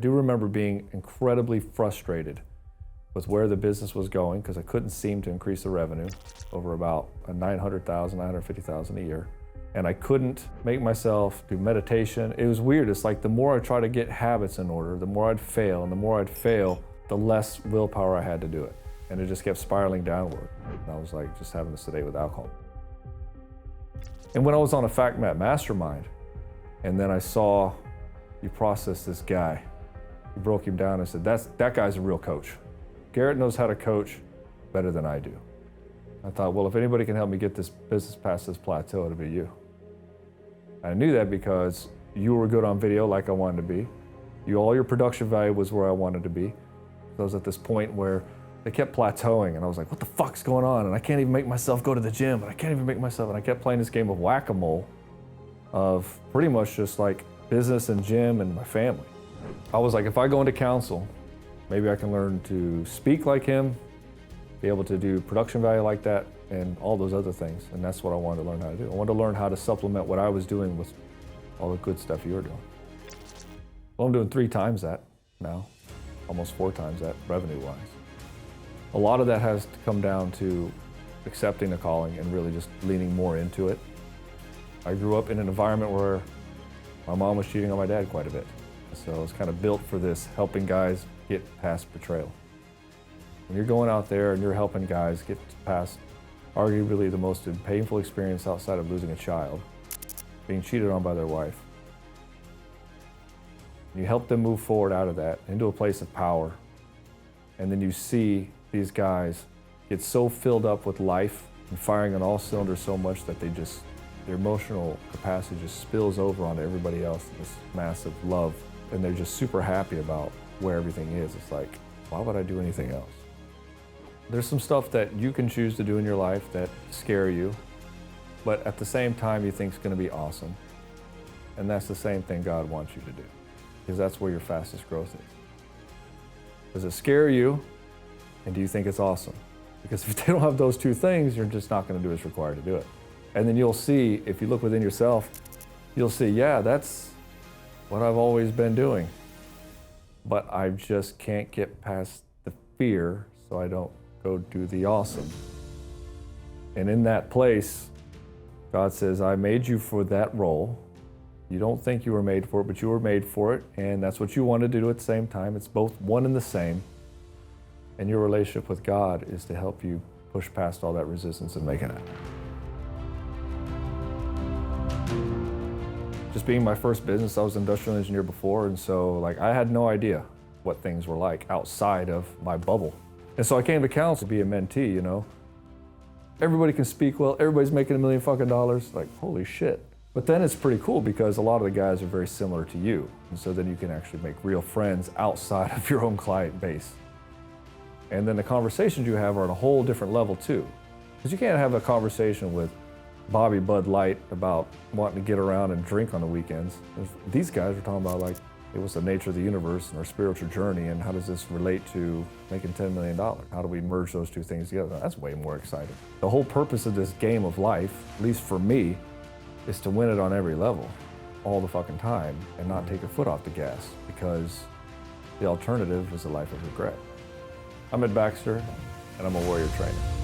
do remember being incredibly frustrated with where the business was going because I couldn't seem to increase the revenue over about $900,000, $950,000 a year. And I couldn't make myself do meditation. It was weird. It's like the more I try to get habits in order, the more I'd fail, and the more I'd fail, the less willpower I had to do it. And it just kept spiraling downward. And I was like just having to sedate with alcohol. And when I was on a Fact Map Mastermind, and then I saw you process this guy, you broke him down and said, that guy's a real coach. Garrett knows how to coach better than I do. I thought, well, if anybody can help me get this business past this plateau, it'll be you. I knew that because you were good on video like I wanted to be. All your production value was where I wanted to be. So I was at this point where they kept plateauing and I was like, what the fuck's going on? And I can't even make myself go to the gym and I can't even make myself, and I kept playing this game of whack-a-mole of pretty much just like business and gym and my family. I was like, if I go into counsel, maybe I can learn to speak like him, be able to do production value like that, and all those other things. And that's what I wanted to learn how to do. I wanted to learn how to supplement what I was doing with all the good stuff you were doing. Well, I'm doing 3 times that now, almost 4 times that revenue-wise. A lot of that has to come down to accepting the calling and really just leaning more into it. I grew up in an environment where my mom was cheating on my dad quite a bit. So I was kind of built for this, helping guys get past betrayal. When you're going out there and you're helping guys get past arguably the most painful experience outside of losing a child, being cheated on by their wife, you help them move forward out of that into a place of power, and then you see these guys get so filled up with life and firing on all cylinders so much that their emotional capacity just spills over onto everybody else, this massive love, and they're just super happy about where everything is. It's like, why would I do anything else? There's some stuff that you can choose to do in your life that scare you, but at the same time you think is going to be awesome. And that's the same thing God wants you to do, because that's where your fastest growth is. Does it scare you, and do you think it's awesome? Because if they don't have those 2 things, you're just not going to do what's required to do it. And then you'll see, if you look within yourself, you'll see, yeah, that's what I've always been doing. But I just can't get past the fear, so I don't go do the awesome. And in that place, God says, I made you for that role. You don't think you were made for it, but you were made for it, and that's what you wanted to do at the same time. It's both one and the same. And your relationship with God is to help you push past all that resistance and make it happen. Just being my first business, I was an industrial engineer before, and so like I had no idea what things were like outside of my bubble. And so I came to counsel to be a mentee, you know. Everybody can speak well, everybody's making $1 million fucking dollars, like holy shit. But then it's pretty cool because a lot of the guys are very similar to you. And so then you can actually make real friends outside of your own client base. And then the conversations you have are at a whole different level too. Because you can't have a conversation with Bobby Bud Light about wanting to get around and drink on the weekends. These guys are talking about like, it was the nature of the universe and our spiritual journey, and how does this relate to making $10 million? How do we merge those 2 things together? That's way more exciting. The whole purpose of this game of life, at least for me, is to win it on every level, all the fucking time, and not take your foot off the gas, because the alternative is a life of regret. I'm Ed Baxter, and I'm a warrior trainer.